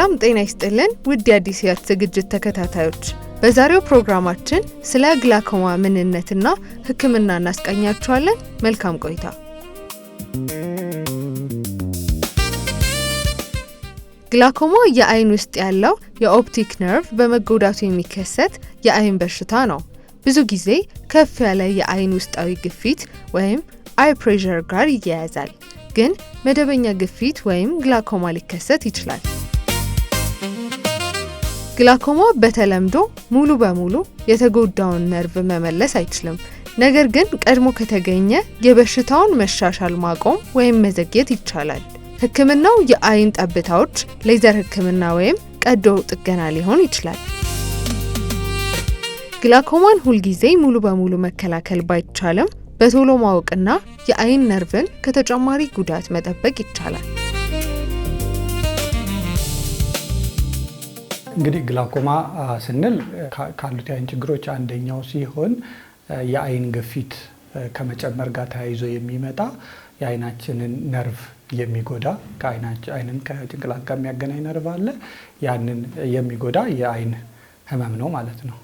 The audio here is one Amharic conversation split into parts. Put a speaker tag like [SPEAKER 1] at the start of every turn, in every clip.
[SPEAKER 1] ሰላም ጤና ይስጥልን ውድ የአዲስ ሕይወት ዝግጅት ተከታታዮች፣ በዛሬው ፕሮግራማችን ስለ ግላኮማ ምንነትና ሕክምና እናስቃኛችኋለን። መልካም ቆይታ። ግላኮማ የአይን ውስጥ ያለው የኦፕቲክ ነርቭ በመጎዳቱ የሚከሰት የአይን በሽታ ነው። ብዙ ጊዜ ከፍ ያለ የአይን ውስጣዊ ግፊት ወይም አይ ፕሬሸር ጋር ይያያዛል። ግን መደበኛ ግፊት ወይም ግላኮማ ሊከሰት ይችላል። ግላኮማ በተለምዶ ሙሉ በሙሉ የተጎዳውን ነርቭ መመለስ አይችልም። ነገር ግን ቀድሞ ከተገኘ የበሽታውን መሻሻል ማቆም ወይም መዘግየት ይቻላል። ሕክምናው የአይን ጠብታዎች፣ ሌዘር ሕክምና ወይም ቀዶ ጥገና ሊሆን ይችላል። ግላኮማን ሁልጊዜ ሙሉ በሙሉ መከላከል ባይቻልም በቶሎ ማወቅና የአይን ነርቭን ከተጨማሪ ጉዳት መጠበቅ ይቻላል።
[SPEAKER 2] እንግዲህ ግላኮማ ስንል ካሉት የአይን ችግሮች አንደኛው ሲሆን የአይን ግፊት ከመጨመር ጋር ተያይዞ የሚመጣ የአይናችንን ነርቭ የሚጎዳ አይንን ከጭንቅላት ጋር የሚያገናኝ ነርቭ አለ። ያንን የሚጎዳ የአይን ህመም ነው ማለት ነው።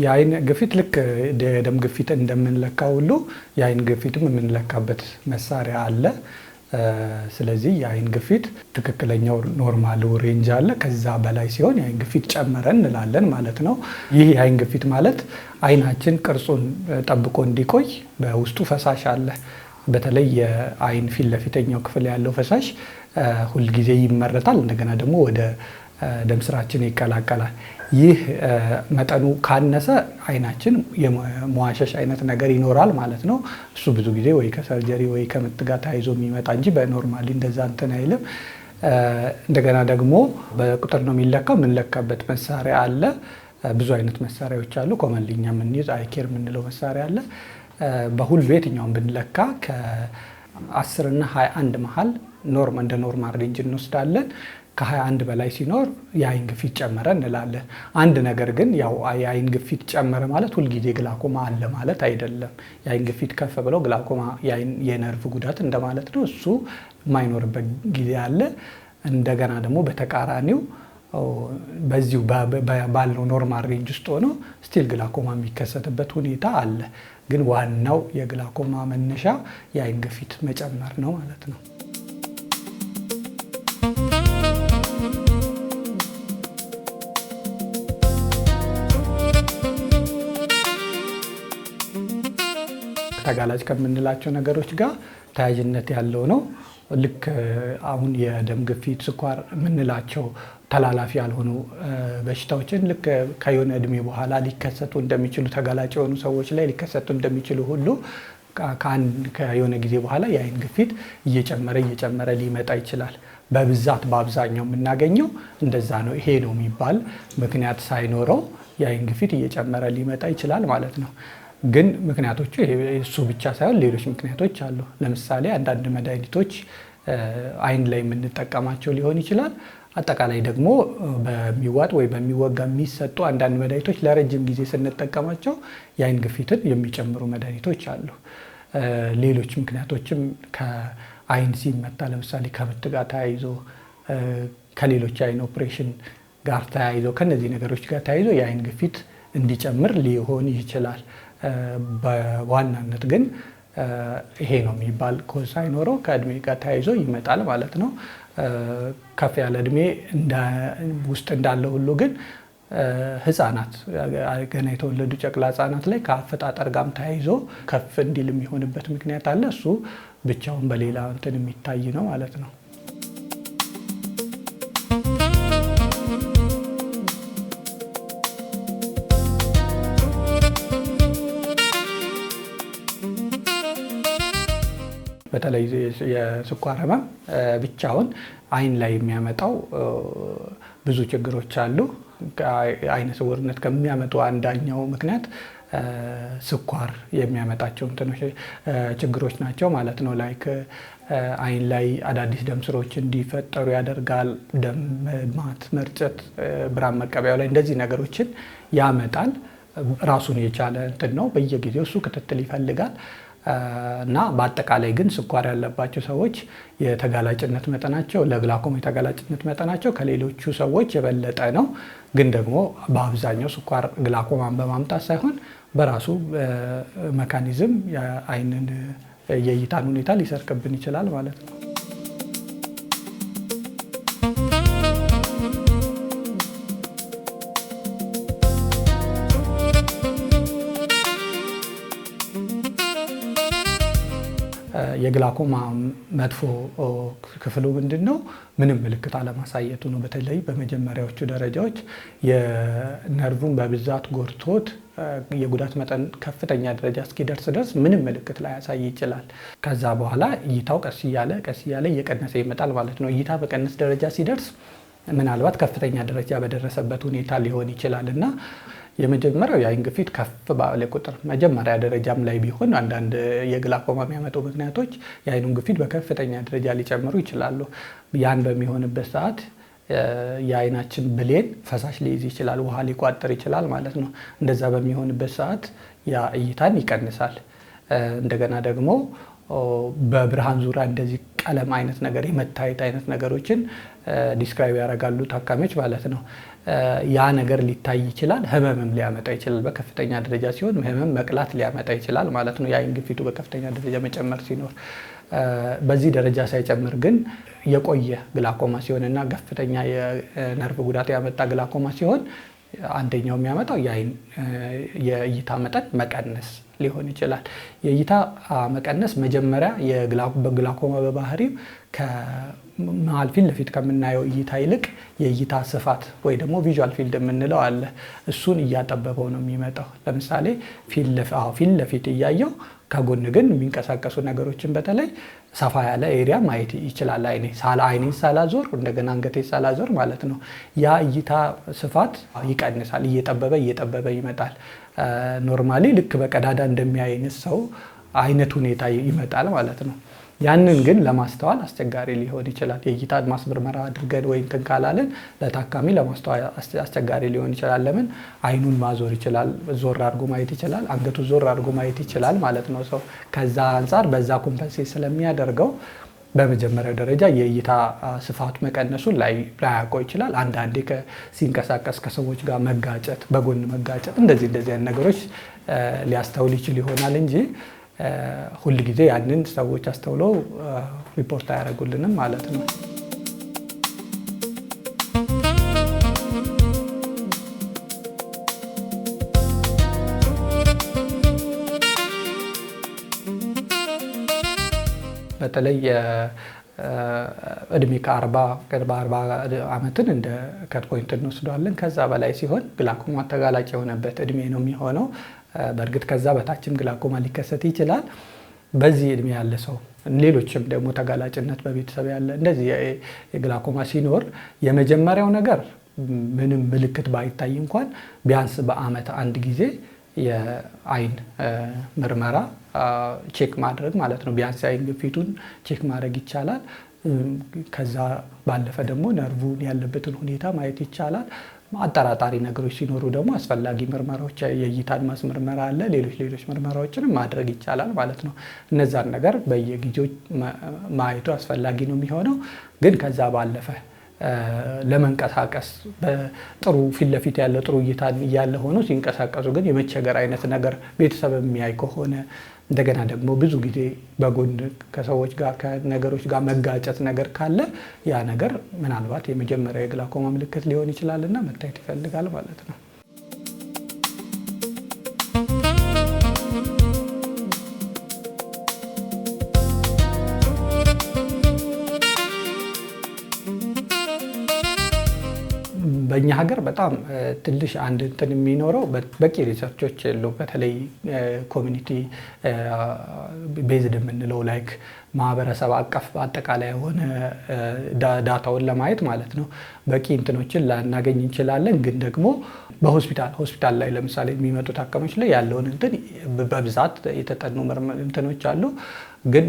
[SPEAKER 2] የአይን ግፊት ልክ የደም ግፊት እንደምንለካው ሁሉ የአይን ግፊትም የምንለካበት መሳሪያ አለ። ስለዚህ የአይን ግፊት ትክክለኛው ኖርማሉ ሬንጅ አለ። ከዛ በላይ ሲሆን የአይን ግፊት ጨመረ እንላለን ማለት ነው። ይህ የአይን ግፊት ማለት አይናችን ቅርጹን ጠብቆ እንዲቆይ በውስጡ ፈሳሽ አለ። በተለይ የአይን ፊት ለፊተኛው ክፍል ያለው ፈሳሽ ሁልጊዜ ይመረታል። እንደገና ደግሞ ወደ ደም ስራችን ይቀላቀላል። ይህ መጠኑ ካነሰ አይናችን የመዋሸሽ አይነት ነገር ይኖራል ማለት ነው። እሱ ብዙ ጊዜ ወይ ከሰርጀሪ ወይ ከምጥ ጋር ተያይዞ የሚመጣ እንጂ በኖርማሊ እንደዛ እንትን አይልም። እንደገና ደግሞ በቁጥር ነው የሚለካው። የምንለካበት መሳሪያ አለ። ብዙ አይነት መሳሪያዎች አሉ። ኮመንሊኛ የምንይዝ አይኬር የምንለው መሳሪያ አለ። በሁሉ የትኛውን ብንለካ ከ10 እና 21 መሀል እንደ ኖርማል ሬንጅ እንወስዳለን። ከ21 በላይ ሲኖር የአይን ግፊት ጨመረ እንላለን። አንድ ነገር ግን ያው የአይን ግፊት ጨመረ ማለት ሁልጊዜ ግላኮማ አለ ማለት አይደለም። የአይን ግፊት ከፍ ብለው ግላኮማ የነርቭ ጉዳት እንደማለት ነው። እሱ የማይኖርበት ጊዜ አለ። እንደገና ደግሞ በተቃራኒው በዚሁ ባለው ኖርማል ሬንጅ ውስጥ ሆኖ ስቲል ግላኮማ የሚከሰትበት ሁኔታ አለ። ግን ዋናው የግላኮማ መነሻ የአይን ግፊት መጨመር ነው ማለት ነው። ተጋላጭ ከምንላቸው ነገሮች ጋር ተያያዥነት ያለው ነው። ልክ አሁን የደም ግፊት፣ ስኳር የምንላቸው ተላላፊ ያልሆኑ በሽታዎችን ልክ ከየሆነ እድሜ በኋላ ሊከሰቱ እንደሚችሉ ተጋላጭ የሆኑ ሰዎች ላይ ሊከሰቱ እንደሚችሉ ሁሉ ከየሆነ ጊዜ በኋላ የአይን ግፊት እየጨመረ ሊመጣ ይችላል። በብዛት በአብዛኛው የምናገኘው እንደዛ ነው። ይሄ ነው የሚባል ምክንያት ሳይኖረው የአይን ግፊት እየጨመረ ሊመጣ ይችላል ማለት ነው። ግን ምክንያቶቹ እሱ ብቻ ሳይሆን ሌሎች ምክንያቶች አሉ። ለምሳሌ አንዳንድ መድኃኒቶች አይን ላይ የምንጠቀማቸው ሊሆን ይችላል። አጠቃላይ ደግሞ በሚዋጥ ወይ በሚወጋ የሚሰጡ አንዳንድ መድኃኒቶች ለረጅም ጊዜ ስንጠቀማቸው የአይን ግፊትን የሚጨምሩ መድኃኒቶች አሉ። ሌሎች ምክንያቶችም ከአይን ሲመታ ለምሳሌ ከምጥ ጋር ተያይዞ ከሌሎች የአይን ኦፕሬሽን ጋር ተያይዞ ከነዚህ ነገሮች ጋር ተያይዞ የአይን ግፊት እንዲጨምር ሊሆን ይችላል። በዋናነት ግን ይሄ ነው የሚባል ኮዝ ሳይኖረው ከእድሜ ጋር ተያይዞ ይመጣል ማለት ነው። ከፍ ያለ እድሜ ውስጥ እንዳለ ሁሉ ግን ህፃናት ገና የተወለዱ ጨቅላ ህፃናት ላይ ከአፈጣጠር ጋርም ተያይዞ ከፍ እንዲል የሚሆንበት ምክንያት አለ። እሱ ብቻውን በሌላ እንትን የሚታይ ነው ማለት ነው። በተለይ የስኳር ህመም ብቻውን አይን ላይ የሚያመጣው ብዙ ችግሮች አሉ። አይነ ስውርነት ከሚያመጡ አንደኛው ምክንያት ስኳር የሚያመጣቸው ችግሮች ናቸው ማለት ነው። ላይክ አይን ላይ አዳዲስ ደም ስሮች እንዲፈጠሩ ያደርጋል። ደም ማት፣ መርጨት፣ ብርሃን መቀበያው ላይ እንደዚህ ነገሮችን ያመጣል። ራሱን የቻለ ነው። በየጊዜው እሱ ክትትል ይፈልጋል። እና በአጠቃላይ ግን ስኳር ያለባቸው ሰዎች የተጋላጭነት መጠናቸው ለግላኮማ የተጋላጭነት መጠናቸው ከሌሎቹ ሰዎች የበለጠ ነው። ግን ደግሞ በአብዛኛው ስኳር ግላኮማን በማምጣት ሳይሆን በራሱ መካኒዝም የአይንን የእይታን ሁኔታ ሊሰርቅብን ይችላል ማለት ነው። የግላኮማ መጥፎ ክፍሉ ምንድነው? ምንም ምልክት አለማሳየቱ ነው። በተለይ በመጀመሪያዎቹ ደረጃዎች የነርቭን በብዛት ጎድቶት የጉዳት መጠን ከፍተኛ ደረጃ እስኪደርስ ድረስ ምንም ምልክት ላያሳይ ይችላል። ከዛ በኋላ እይታው ቀስ እያለ እየቀነሰ ይመጣል ማለት ነው። እይታ በቀነስ ደረጃ ሲደርስ ምናልባት ከፍተኛ ደረጃ በደረሰበት ሁኔታ ሊሆን ይችላል እና የመጀመሪያው የአይን ግፊት ከፍ ባለ ቁጥር መጀመሪያ ደረጃም ላይ ቢሆን አንዳንድ የግላኮማ የሚያመጡ ምክንያቶች የአይኑን ግፊት በከፍተኛ ደረጃ ሊጨምሩ ይችላሉ። ያን በሚሆንበት ሰዓት የአይናችን ብሌን ፈሳሽ ሊይዝ ይችላል፣ ውሃ ሊቋጠር ይችላል ማለት ነው። እንደዛ በሚሆንበት ሰዓት ያ እይታን ይቀንሳል። እንደገና ደግሞ በብርሃን ዙሪያ እንደዚህ ቀለም አይነት ነገር የመታየት አይነት ነገሮችን ዲስክራይብ ያደርጋሉ ታካሚዎች ማለት ነው። ያ ነገር ሊታይ ይችላል። ህመምም ሊያመጣ ይችላል። በከፍተኛ ደረጃ ሲሆን ህመም፣ መቅላት ሊያመጣ ይችላል ማለት ነው። የአይን ግፊቱ በከፍተኛ ደረጃ መጨመር ሲኖር፣ በዚህ ደረጃ ሳይጨምር ግን የቆየ ግላኮማ ሲሆንና ከፍተኛ የነርቭ ጉዳት ያመጣ ግላኮማ ሲሆን አንደኛው የሚያመጣው የእይታ መጠን መቀነስ ሊሆን ይችላል። የእይታ መቀነስ መጀመሪያ በግላኮማ በባህሪው ከመሀል ፊት ለፊት ከምናየው እይታ ይልቅ የእይታ ስፋት ወይ ደግሞ ቪዥዋል ፊልድ የምንለው አለ። እሱን እያጠበበው ነው የሚመጣው። ለምሳሌ ፊት ለፊት እያየው ከጎን ግን የሚንቀሳቀሱ ነገሮችን በተለይ ሰፋ ያለ ኤሪያ ማየት ይችላል። አይኔን ሳላዞር እንደገና አንገቴ ሳላዞር ማለት ነው። ያ እይታ ስፋት ይቀንሳል። እየጠበበ ይመጣል። ኖርማሊ ልክ በቀዳዳ እንደሚያይ ሰው አይነት ሁኔታ ይመጣል ማለት ነው። ያንን ግን ለማስተዋል አስቸጋሪ ሊሆን ይችላል። የእይታ አድማስ ምርመራ አድርገን ወይ እንትን ካላለን ለታካሚ ለማስተዋል አስቸጋሪ ሊሆን ይችላል። ለምን? አይኑን ማዞር ይችላል፣ ዞር አድርጎ ማየት ይችላል፣ አንገቱ ዞር አድርጎ ማየት ይችላል ማለት ነው ሰው። ከዛ አንጻር በዛ ኮምፐንሴት ስለሚያደርገው በመጀመሪያው ደረጃ የእይታ ስፋት መቀነሱን ላያውቀው ይችላል። አንዳንዴ ሲንቀሳቀስ ከሰዎች ጋር መጋጨት፣ በጎን መጋጨት፣ እንደዚህ አይነት ነገሮች ሊያስተውል ይችል ይሆናል እንጂ ሁል ጊዜ ያንን ሰዎች አስተውለው ሪፖርት አያደርጉልንም ማለት ነው። በተለይ እድሜ ከ40 ዓመትን እንደ ከት ፖይንት እንወስደዋለን። ከዛ በላይ ሲሆን ግላኮማ ተጋላጭ የሆነበት እድሜ ነው የሚሆነው። በእርግጥ ከዛ በታችም ግላኮማ ሊከሰት ይችላል። በዚህ እድሜ ያለ ሰው ሌሎችም ደግሞ ተጋላጭነት በቤተሰብ ያለ እንደዚህ የግላኮማ ሲኖር የመጀመሪያው ነገር ምንም ምልክት ባይታይ እንኳን ቢያንስ በአመት አንድ ጊዜ የአይን ምርመራ ቼክ ማድረግ ማለት ነው። ቢያንስ የአይን ግፊቱን ቼክ ማድረግ ይቻላል። ከዛ ባለፈ ደግሞ ነርቭን ያለበትን ሁኔታ ማየት ይቻላል። አጠራጣሪ ነገሮች ሲኖሩ ደግሞ አስፈላጊ ምርመራዎች፣ የእይታ አድማስ ምርመራ አለ፣ ሌሎች ምርመራዎችንም ማድረግ ይቻላል ማለት ነው። እነዛን ነገር በየጊዜው ማየቱ አስፈላጊ ነው የሚሆነው። ግን ከዛ ባለፈ ለመንቀሳቀስ በጥሩ ፊት ለፊት ያለ ጥሩ እይታ እያለ ሆኖ ሲንቀሳቀሱ ግን የመቸገር አይነት ነገር ቤተሰብ የሚያይ ከሆነ እንደገና ደግሞ ብዙ ጊዜ በጎን ከሰዎች ጋር ከነገሮች ጋር መጋጨት ነገር ካለ ያ ነገር ምናልባት የመጀመሪያ የግላኮማ ምልክት ሊሆን ይችላልና መታየት ይፈልጋል ማለት ነው። በእኛ ሀገር በጣም ትንሽ አንድ እንትን የሚኖረው በቂ ሪሰርቾች የሉ። በተለይ ኮሚኒቲ ቤዝድ የምንለው ላይክ ማህበረሰብ አቀፍ አጠቃላይ የሆነ ዳታውን ለማየት ማለት ነው በቂ እንትኖችን ላናገኝ እንችላለን። ግን ደግሞ በሆስፒታል ላይ ለምሳሌ የሚመጡ ታካሚዎች ላይ ያለውን እንትን በብዛት የተጠኑ እንትኖች አሉ። ግን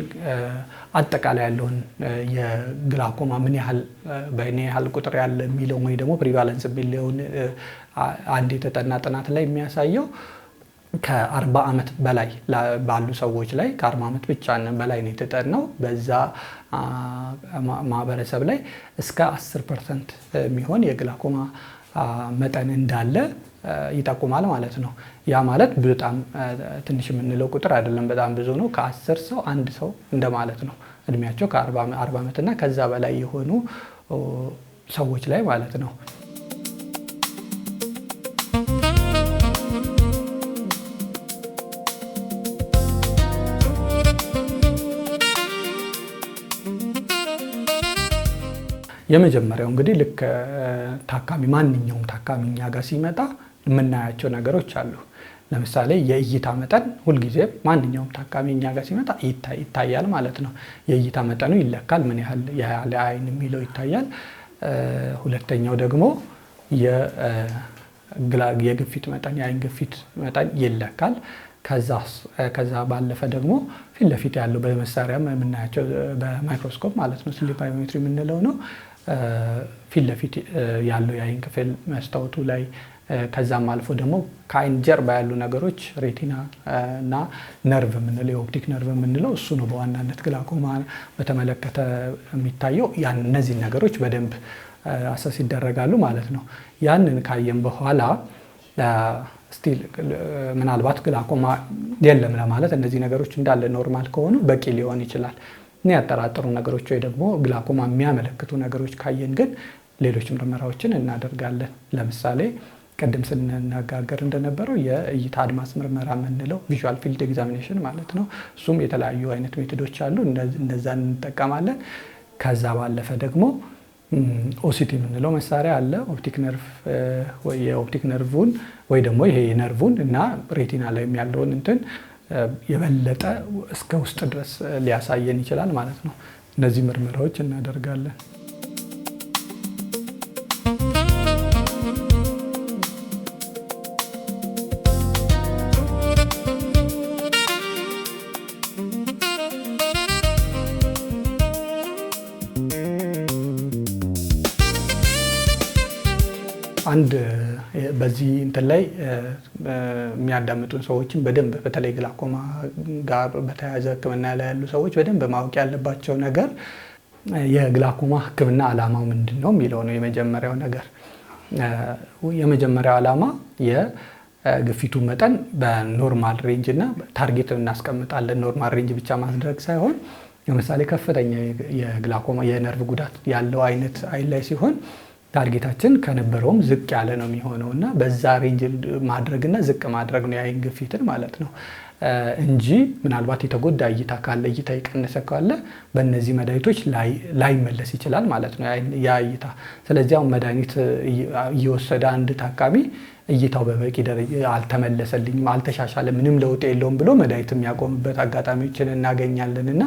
[SPEAKER 2] አጠቃላይ ያለውን የግላኮማ ምን ያህል ቁጥር ያለ የሚለው ወይ ደግሞ ፕሪቫለንስ የሚለውን አንድ የተጠና ጥናት ላይ የሚያሳየው ከ40 ዓመት በላይ ባሉ ሰዎች ላይ ከ40 ዓመት ብቻ በላይ ነው የተጠናው። በዛ ማህበረሰብ ላይ እስከ 10% የሚሆን የግላኮማ መጠን እንዳለ ይጠቁማል ማለት ነው። ያ ማለት በጣም ትንሽ የምንለው ቁጥር አይደለም፣ በጣም ብዙ ነው። ከ10 ሰው አንድ ሰው እንደማለት ነው። እድሜያቸው ከ40 ዓመት እና ከዛ በላይ የሆኑ ሰዎች ላይ ማለት ነው። የመጀመሪያው እንግዲህ ልክ ማንኛውም ታካሚ እኛ ጋር ሲመጣ የምናያቸው ነገሮች አሉ። ለምሳሌ የእይታ መጠን ሁልጊዜ ማንኛውም ታካሚ እኛ ጋር ሲመጣ ይታያል ማለት ነው። የእይታ መጠኑ ይለካል፣ ምን ያህል አይን የሚለው ይታያል። ሁለተኛው ደግሞ የግፊት መጠን የአይን ግፊት መጠን ይለካል። ከዛ ባለፈ ደግሞ ፊት ለፊት ያለው በመሳሪያ የምናያቸው በማይክሮስኮፕ ማለት ነው ስሊፕ ባዮሜትሪ የምንለው ነው። ፊት ለፊት ያለው የአይን ክፍል መስታወቱ ላይ ከዛም አልፎ ደግሞ ከአይን ጀርባ ያሉ ነገሮች ሬቲና እና ነርቭ የምንለው የኦፕቲክ ነርቭ የምንለው እሱ ነው በዋናነት ግላኮማ በተመለከተ የሚታየው። እነዚህ ነገሮች በደንብ አሰስ ይደረጋሉ ማለት ነው። ያንን ካየን በኋላ ስቲል ምናልባት ግላኮማ የለም ለማለት እነዚህ ነገሮች እንዳለ ኖርማል ከሆኑ በቂ ሊሆን ይችላል። ያጠራጠሩ ነገሮች ወይ ደግሞ ግላኮማ የሚያመለክቱ ነገሮች ካየን ግን ሌሎች ምርመራዎችን እናደርጋለን። ለምሳሌ ቅድም ስንነጋገር እንደነበረው የእይታ አድማስ ምርመራ የምንለው ቪዥዋል ፊልድ ኤግዛሚኔሽን ማለት ነው። እሱም የተለያዩ አይነት ሜቶዶች አሉ፣ እነዛን እንጠቀማለን። ከዛ ባለፈ ደግሞ ኦሲቲ የምንለው መሳሪያ አለ። ኦፕቲክ ነርቭ ወይ የኦፕቲክ ነርቭን ወይ ደግሞ ይሄ ነርቭን እና ሬቲና ላይ ያለውን እንትን የበለጠ እስከ ውስጥ ድረስ ሊያሳየን ይችላል ማለት ነው። እነዚህ ምርመራዎች እናደርጋለን። አንድ በዚህ እንትን ላይ የሚያዳምጡን ሰዎችን በደንብ በተለይ ግላኮማ ጋር በተያያዘ ሕክምና ላይ ያሉ ሰዎች በደንብ ማወቅ ያለባቸው ነገር የግላኮማ ሕክምና ዓላማው ምንድን ነው የሚለው ነው። የመጀመሪያው ነገር የመጀመሪያው ዓላማ የግፊቱ መጠን በኖርማል ሬንጅ እና ታርጌት እናስቀምጣለን። ኖርማል ሬንጅ ብቻ ማድረግ ሳይሆን ለምሳሌ ከፍተኛ የግላኮማ የነርቭ ጉዳት ያለው አይነት አይን ላይ ሲሆን ታርጌታችን ከነበረውም ዝቅ ያለ ነው የሚሆነው እና በዛ ሬንጅ ማድረግና ዝቅ ማድረግ ነው የአይን ግፊትን ማለት ነው እንጂ ምናልባት የተጎዳ እይታ ካለ እይታ የቀነሰ ካለ በእነዚህ መድኃኒቶች ላይመለስ ይችላል ማለት ነው ያ እይታ። ስለዚህ አሁን መድኃኒት እየወሰደ አንድ ታካሚ እይታው በበቂ ደረጃ አልተመለሰልኝም፣ አልተሻሻለ፣ ምንም ለውጥ የለውም ብሎ መድኃኒት የሚያቆምበት አጋጣሚዎችን እናገኛለን እና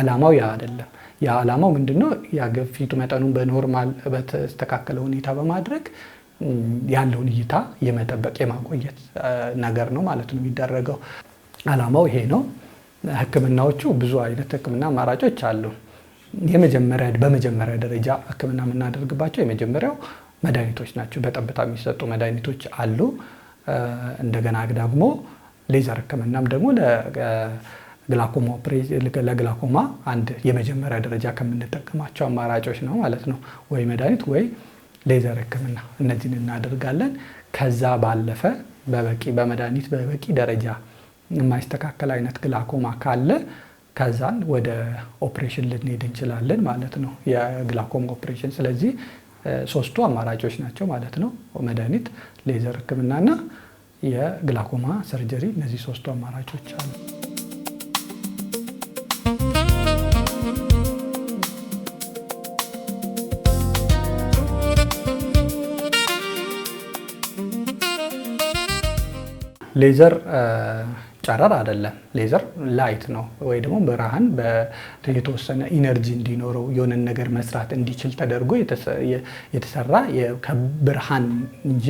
[SPEAKER 2] ዓላማው ያ አይደለም። የዓላማው ምንድነው? የግፊቱ መጠኑን በኖርማል በተስተካከለ ሁኔታ በማድረግ ያለውን እይታ የመጠበቅ የማቆየት ነገር ነው ማለት ነው የሚደረገው። ዓላማው ይሄ ነው። ህክምናዎቹ ብዙ አይነት ህክምና አማራጮች አሉ። በመጀመሪያ ደረጃ ህክምና የምናደርግባቸው የመጀመሪያው መድኃኒቶች ናቸው። በጠብታ የሚሰጡ መድኃኒቶች አሉ። እንደገና ደግሞ ሌዘር ህክምናም ደግሞ ለግላኮማ አንድ የመጀመሪያ ደረጃ ከምንጠቀማቸው አማራጮች ነው ማለት ነው። ወይ መድኃኒት ወይ ሌዘር ህክምና እነዚህን እናደርጋለን። ከዛ ባለፈ በመድኃኒት በበቂ ደረጃ የማይስተካከል አይነት ግላኮማ ካለ ከዛን ወደ ኦፕሬሽን ልንሄድ እንችላለን ማለት ነው፣ የግላኮማ ኦፕሬሽን። ስለዚህ ሶስቱ አማራጮች ናቸው ማለት ነው፣ መድኃኒት፣ ሌዘር ህክምናና የግላኮማ ሰርጀሪ። እነዚህ ሶስቱ አማራጮች አሉ። ሌዘር ጨረር አይደለም። ሌዘር ላይት ነው ወይ ደግሞ ብርሃን የተወሰነ ኢነርጂ እንዲኖረው የሆነ ነገር መስራት እንዲችል ተደርጎ የተሰራ ከብርሃን እንጂ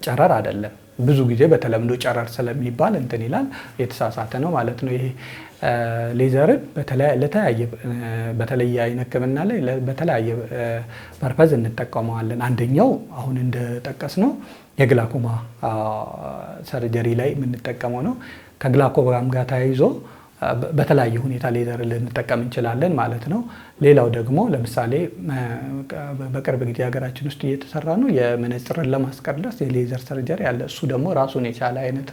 [SPEAKER 2] ጨረር አይደለም። ብዙ ጊዜ በተለምዶ ጨረር ስለሚባል እንትን ይላል፣ የተሳሳተ ነው ማለት ነው። ይሄ ሌዘርን በተለየ አይን ህክምና ላይ በተለያየ ፐርፐዝ እንጠቀመዋለን። አንደኛው አሁን እንደጠቀስ ነው የግላኮማ ሰርጀሪ ላይ የምንጠቀመው ነው። ከግላኮማም ጋር ተያይዞ በተለያየ ሁኔታ ሌዘር ልንጠቀም እንችላለን ማለት ነው። ሌላው ደግሞ ለምሳሌ በቅርብ ጊዜ ሀገራችን ውስጥ እየተሰራ ነው የመነጽርን ለማስቀረጽ የሌዘር ሰርጀሪ አለ። እሱ ደግሞ ራሱን የቻለ አይነት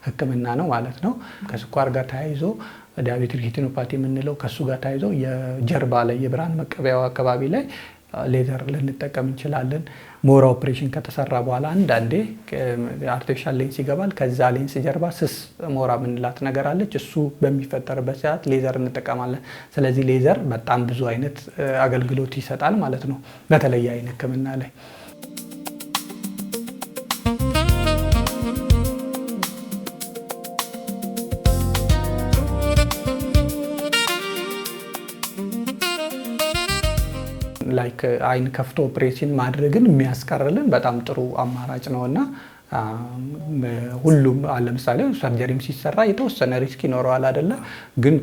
[SPEAKER 2] ህክምና ነው ማለት ነው። ከስኳር ጋር ተያይዞ ዲያቤቲክ ሬቲኖፓቲ የምንለው ከሱ ጋር ተያይዞ የጀርባ ላይ የብርሃን መቀበያው አካባቢ ላይ ሌዘር ልንጠቀም እንችላለን። ሞራ ኦፕሬሽን ከተሰራ በኋላ አንዳንዴ አርቲፊሻል ሌንስ ይገባል። ከዛ ሌንስ ጀርባ ስስ ሞራ ምንላት ነገር አለች። እሱ በሚፈጠርበት ሰዓት ሌዘር እንጠቀማለን። ስለዚህ ሌዘር በጣም ብዙ አይነት አገልግሎት ይሰጣል ማለት ነው በተለየ አይን ህክምና ላይ። ላይክ አይን ከፍቶ ኦፕሬሽን ማድረግን የሚያስቀርልን በጣም ጥሩ አማራጭ ነውና ሁሉም ለምሳሌ ሰርጀሪም ሲሰራ የተወሰነ ሪስክ ይኖረዋል አይደለ? ግን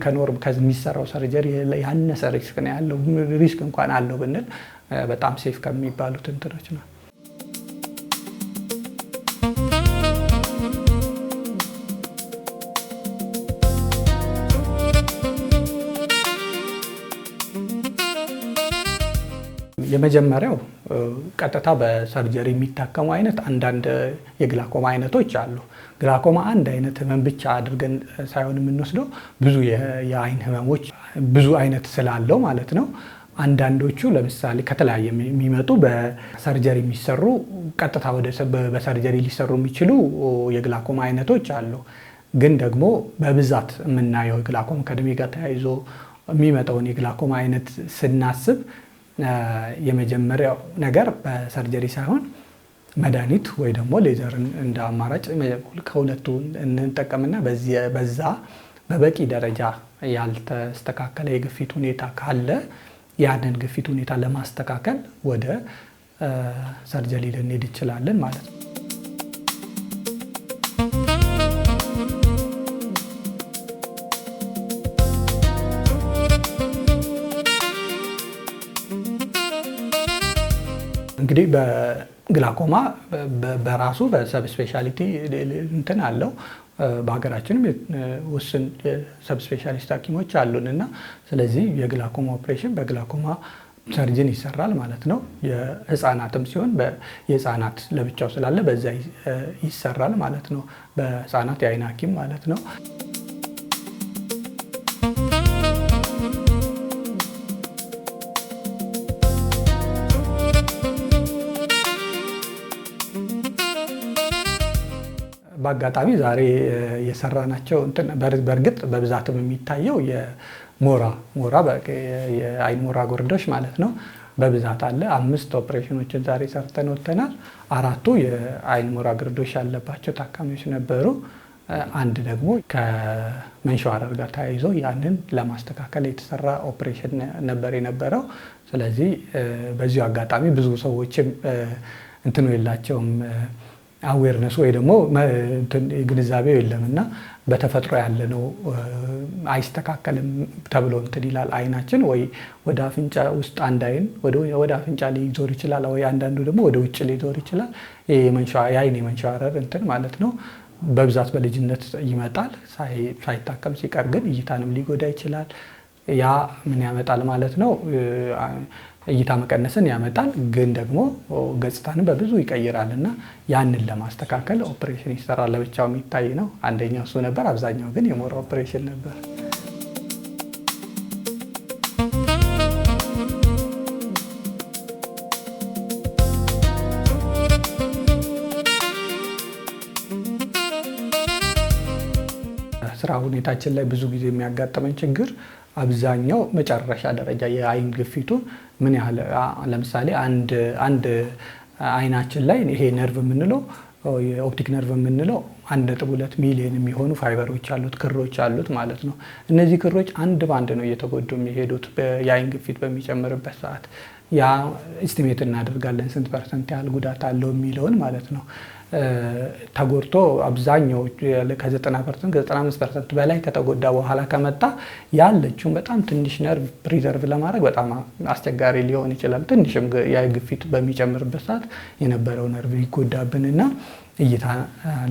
[SPEAKER 2] ከሚሰራው ሰርጀሪ ያነሰ ሪስክ ነው ያለው። ሪስክ እንኳን አለው ብንል በጣም ሴፍ ከሚባሉት እንትኖች ነው። የመጀመሪያው ቀጥታ በሰርጀሪ የሚታከሙ አይነት አንዳንድ የግላኮማ አይነቶች አሉ። ግላኮማ አንድ አይነት ህመም ብቻ አድርገን ሳይሆን የምንወስደው ብዙ የአይን ህመሞች ብዙ አይነት ስላለው ማለት ነው። አንዳንዶቹ ለምሳሌ ከተለያየ የሚመጡ በሰርጀሪ የሚሰሩ ቀጥታ በሰርጀሪ ሊሰሩ የሚችሉ የግላኮማ አይነቶች አሉ። ግን ደግሞ በብዛት የምናየው የግላኮማ ከእድሜ ጋር ተያይዞ የሚመጣውን የግላኮማ አይነት ስናስብ የመጀመሪያው ነገር በሰርጀሪ ሳይሆን መድኃኒት ወይ ደግሞ ሌዘርን እንደ አማራጭ ከሁለቱ እንጠቀምና በዛ በበቂ ደረጃ ያልተስተካከለ የግፊት ሁኔታ ካለ ያንን ግፊት ሁኔታ ለማስተካከል ወደ ሰርጀሪ ልንሄድ እንችላለን ማለት ነው። እንግዲህ በግላኮማ በራሱ በሰብ ስፔሻሊቲ እንትን አለው። በሀገራችንም ውስን ሰብ ስፔሻሊስት ሐኪሞች አሉን እና ስለዚህ የግላኮማ ኦፕሬሽን በግላኮማ ሰርጅን ይሰራል ማለት ነው። የህፃናትም ሲሆን የህፃናት ለብቻው ስላለ በዛ ይሰራል ማለት ነው። በህፃናት የአይን ሐኪም ማለት ነው። በአጋጣሚ ዛሬ የሰራናቸው በእርግጥ በብዛትም የሚታየው የሞራ የአይን ሞራ ጎርዶች ማለት ነው በብዛት አለ። 5 ኦፕሬሽኖችን ዛሬ ሰርተን ወጥተናል። 4ቱ የአይን ሞራ ግርዶሽ ያለባቸው ታካሚዎች ነበሩ። አንድ ደግሞ ከመንሸዋረር ጋር ተያይዞ ያንን ለማስተካከል የተሰራ ኦፕሬሽን ነበር የነበረው። ስለዚህ በዚሁ አጋጣሚ ብዙ ሰዎችም እንትኑ የላቸውም አዌርነስ ወይ ደግሞ ግንዛቤው የለምና በተፈጥሮ ያለ ነው አይስተካከልም ተብሎ እንትን ይላል። አይናችን ወይ ወደ አፍንጫ ውስጥ አንድ አይን ወደ አፍንጫ ሊዞር ይችላል፣ ወይ አንዳንዱ ደግሞ ወደ ውጭ ሊዞር ይችላል። የአይን የመንሸዋረር እንትን ማለት ነው። በብዛት በልጅነት ይመጣል። ሳይታከም ሲቀር ግን እይታንም ሊጎዳ ይችላል። ያ ምን ያመጣል ማለት ነው? እይታ መቀነስን ያመጣል። ግን ደግሞ ገጽታንም በብዙ ይቀይራል እና ያንን ለማስተካከል ኦፕሬሽን ይሰራል። ለብቻው የሚታይ ነው። አንደኛው እሱ ነበር። አብዛኛው ግን የሞራ ኦፕሬሽን ነበር። ስራ ሁኔታችን ላይ ብዙ ጊዜ የሚያጋጥመን ችግር አብዛኛው መጨረሻ ደረጃ የአይን ግፊቱ ምን ያህል ለምሳሌ አንድ አይናችን ላይ ይሄ ነርቭ የምንለው የኦፕቲክ ነርቭ የምንለው 1.2 ሚሊዮን የሚሆኑ ፋይበሮች አሉት፣ ክሮች አሉት ማለት ነው። እነዚህ ክሮች አንድ ባንድ ነው እየተጎዱ የሚሄዱት የአይን ግፊት በሚጨምርበት ሰዓት። ያ ኢስቲሜት እናደርጋለን ስንት ፐርሰንት ያህል ጉዳት አለው የሚለውን ማለት ነው። ተጎድቶ አብዛኛው ከ90% 95% በላይ ከተጎዳ በኋላ ከመጣ ያለችውን በጣም ትንሽ ነርቭ ፕሪዘርቭ ለማድረግ በጣም አስቸጋሪ ሊሆን ይችላል። ትንሽም ግፊት በሚጨምርበት ሰዓት የነበረው ነርቭ ይጎዳብንና እይታ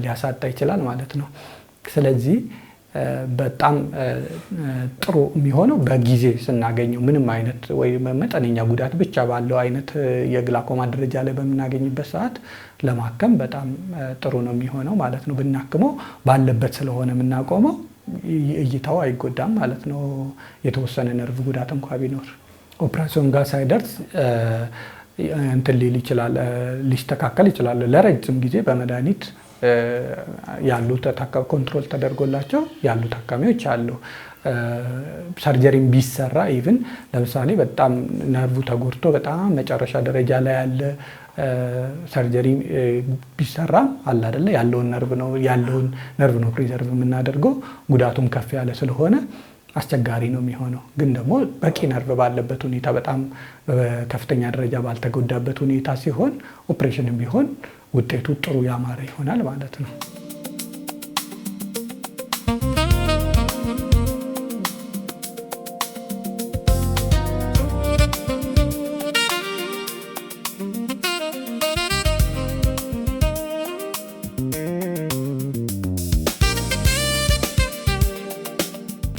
[SPEAKER 2] ሊያሳጣ ይችላል ማለት ነው። ስለዚህ በጣም ጥሩ የሚሆነው በጊዜ ስናገኘው ምንም አይነት ወይ መጠነኛ ጉዳት ብቻ ባለው አይነት የግላኮማ ደረጃ ላይ በምናገኝበት ሰዓት ለማከም በጣም ጥሩ ነው የሚሆነው ማለት ነው። ብናክመው ባለበት ስለሆነ የምናቆመው እይታው አይጎዳም ማለት ነው። የተወሰነ ነርቭ ጉዳት እንኳ ቢኖር ኦፕራሲዮን ጋር ሳይደርስ እንትን ሊል ይችላል፣ ሊስተካከል ይችላል። ለረጅም ጊዜ በመድኃኒት ያሉ ኮንትሮል ተደርጎላቸው ያሉ ታካሚዎች አሉ። ሰርጀሪም ቢሰራ ኢቭን ለምሳሌ በጣም ነርቭ ተጎድቶ በጣም መጨረሻ ደረጃ ላይ ያለ ሰርጀሪ ቢሰራ አለ አይደለ ያለውን ነርቭ ነው ፕሪዘርቭ የምናደርገው። ጉዳቱም ከፍ ያለ ስለሆነ አስቸጋሪ ነው የሚሆነው። ግን ደግሞ በቂ ነርቭ ባለበት ሁኔታ በጣም በከፍተኛ ደረጃ ባልተጎዳበት ሁኔታ ሲሆን ኦፕሬሽንም ቢሆን ውጤቱ ጥሩ ያማረ ይሆናል ማለት ነው።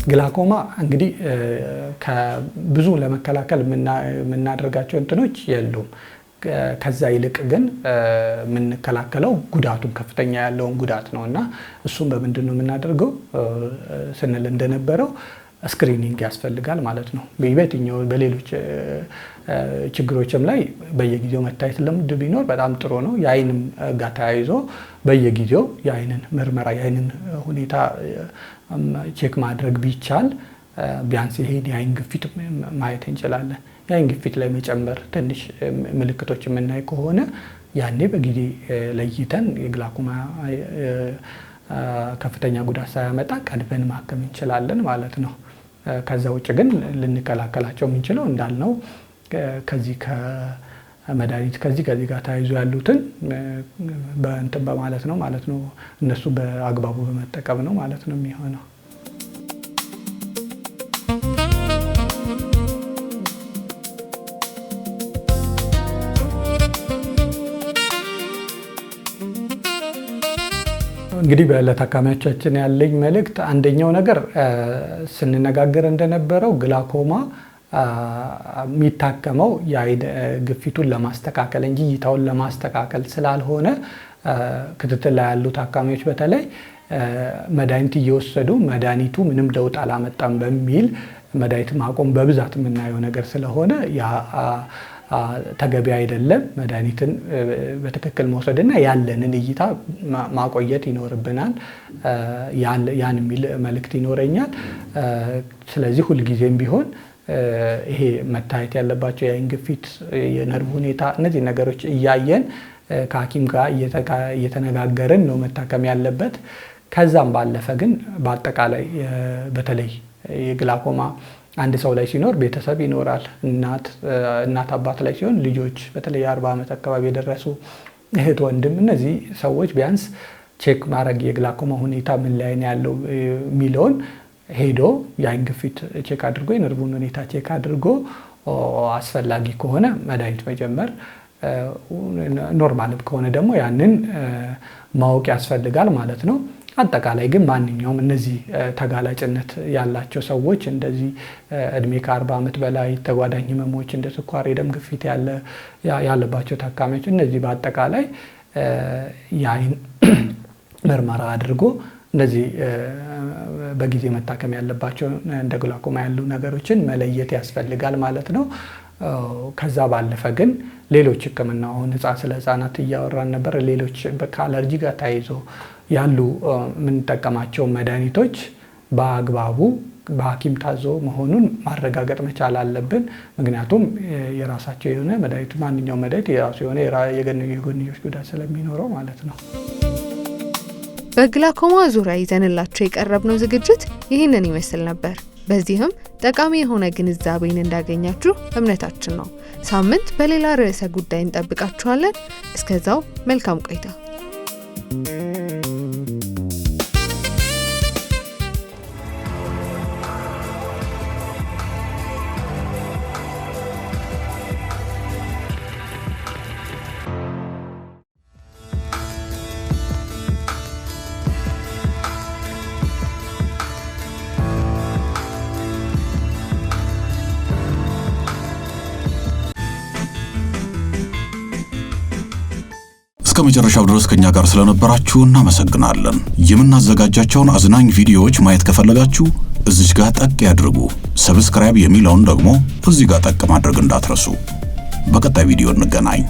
[SPEAKER 2] ግላኮማ እንግዲህ ከብዙ ለመከላከል የምናደርጋቸው እንትኖች የሉም። ከዛ ይልቅ ግን የምንከላከለው ጉዳቱን ከፍተኛ ያለውን ጉዳት ነው እና እሱም በምንድን ነው የምናደርገው ስንል እንደነበረው ስክሪኒንግ ያስፈልጋል ማለት ነው። በየትኛው በሌሎች ችግሮችም ላይ በየጊዜው መታየት ልምድ ቢኖር በጣም ጥሩ ነው። የአይንም ጋር ተያይዞ በየጊዜው የአይንን ምርመራ የአይንን ሁኔታ ቼክ ማድረግ ቢቻል ቢያንስ ይሄን የአይን ግፊት ማየት እንችላለን። የአይን ግፊት ላይ መጨመር ትንሽ ምልክቶች የምናይ ከሆነ ያኔ በጊዜ ለይተን የግላኮማ ከፍተኛ ጉዳት ሳያመጣ ቀድመን ማከም እንችላለን ማለት ነው። ከዛ ውጭ ግን ልንከላከላቸው የምንችለው እንዳልነው ከዚህ ከመድኃኒት ከዚህ ጋር ተያይዞ ያሉትን በእንትን በማለት ነው ማለት ነው። እነሱ በአግባቡ በመጠቀም ነው ማለት ነው የሚሆነው። እንግዲህ ለታካሚዎቻችን ያለኝ መልእክት አንደኛው ነገር ስንነጋገር እንደነበረው ግላኮማ የሚታከመው የአይን ግፊቱን ለማስተካከል እንጂ እይታውን ለማስተካከል ስላልሆነ ክትትል ላይ ያሉ ታካሚዎች በተለይ መድኃኒት እየወሰዱ መድኃኒቱ ምንም ለውጥ አላመጣም በሚል መድኃኒት ማቆም በብዛት የምናየው ነገር ስለሆነ ተገቢ አይደለም። መድኃኒትን በትክክል መውሰድና ያለንን እይታ ማቆየት ይኖርብናል። ያን የሚል መልእክት ይኖረኛል። ስለዚህ ሁልጊዜም ቢሆን ይሄ መታየት ያለባቸው የአይን ግፊት፣ የነርቭ ሁኔታ፣ እነዚህ ነገሮች እያየን ከሐኪም ጋር እየተነጋገርን ነው መታከም ያለበት። ከዛም ባለፈ ግን በአጠቃላይ በተለይ የግላኮማ አንድ ሰው ላይ ሲኖር ቤተሰብ ይኖራል። እናት አባት ላይ ሲሆን ልጆች፣ በተለይ 40 ዓመት አካባቢ የደረሱ እህት፣ ወንድም፣ እነዚህ ሰዎች ቢያንስ ቼክ ማድረግ የግላኮማ ሁኔታ ምን ላይ ነው ያለው የሚለውን ሄዶ የአይን ግፊት ቼክ አድርጎ የነርቭን ሁኔታ ቼክ አድርጎ አስፈላጊ ከሆነ መድኃኒት መጀመር፣ ኖርማል ከሆነ ደግሞ ያንን ማወቅ ያስፈልጋል ማለት ነው። አጠቃላይ ግን ማንኛውም እነዚህ ተጋላጭነት ያላቸው ሰዎች እንደዚህ እድሜ ከ40 ዓመት በላይ ተጓዳኝ ህመሞች እንደ ስኳር፣ የደም ግፊት ያለባቸው ታካሚዎች እነዚህ በአጠቃላይ የአይን ምርመራ አድርጎ እነዚህ በጊዜ መታከም ያለባቸው እንደ ግላኮማ ያሉ ነገሮችን መለየት ያስፈልጋል ማለት ነው። ከዛ ባለፈ ግን ሌሎች ህክምና አሁን ስለ ህፃናት እያወራን ነበር። ሌሎች ከአለርጂ ጋር ተያይዞ ያሉ የምንጠቀማቸው መድኃኒቶች በአግባቡ በሐኪም ታዞ መሆኑን ማረጋገጥ መቻል አለብን። ምክንያቱም የራሳቸው የሆነ መድኃኒት ማንኛውም መድኃኒት የራሱ የሆነ የጎንዮሽ ጉዳት ስለሚኖረው ማለት ነው።
[SPEAKER 1] በግላኮማ ዙሪያ ይዘንላችሁ የቀረብነው ዝግጅት ይህንን ይመስል ነበር። በዚህም ጠቃሚ የሆነ ግንዛቤን እንዳገኛችሁ እምነታችን ነው። ሳምንት በሌላ ርዕሰ ጉዳይ እንጠብቃችኋለን። እስከዛው መልካም ቆይታ።
[SPEAKER 3] እስከ መጨረሻው ድረስ ከኛ ጋር ስለነበራችሁ እናመሰግናለን። የምናዘጋጃቸውን አዝናኝ ቪዲዮዎች ማየት ከፈለጋችሁ እዚህ ጋር ጠቅ ያድርጉ። ሰብስክራይብ የሚለውን ደግሞ እዚህ ጋር ጠቅ ማድረግ እንዳትረሱ። በቀጣይ ቪዲዮ እንገናኝ።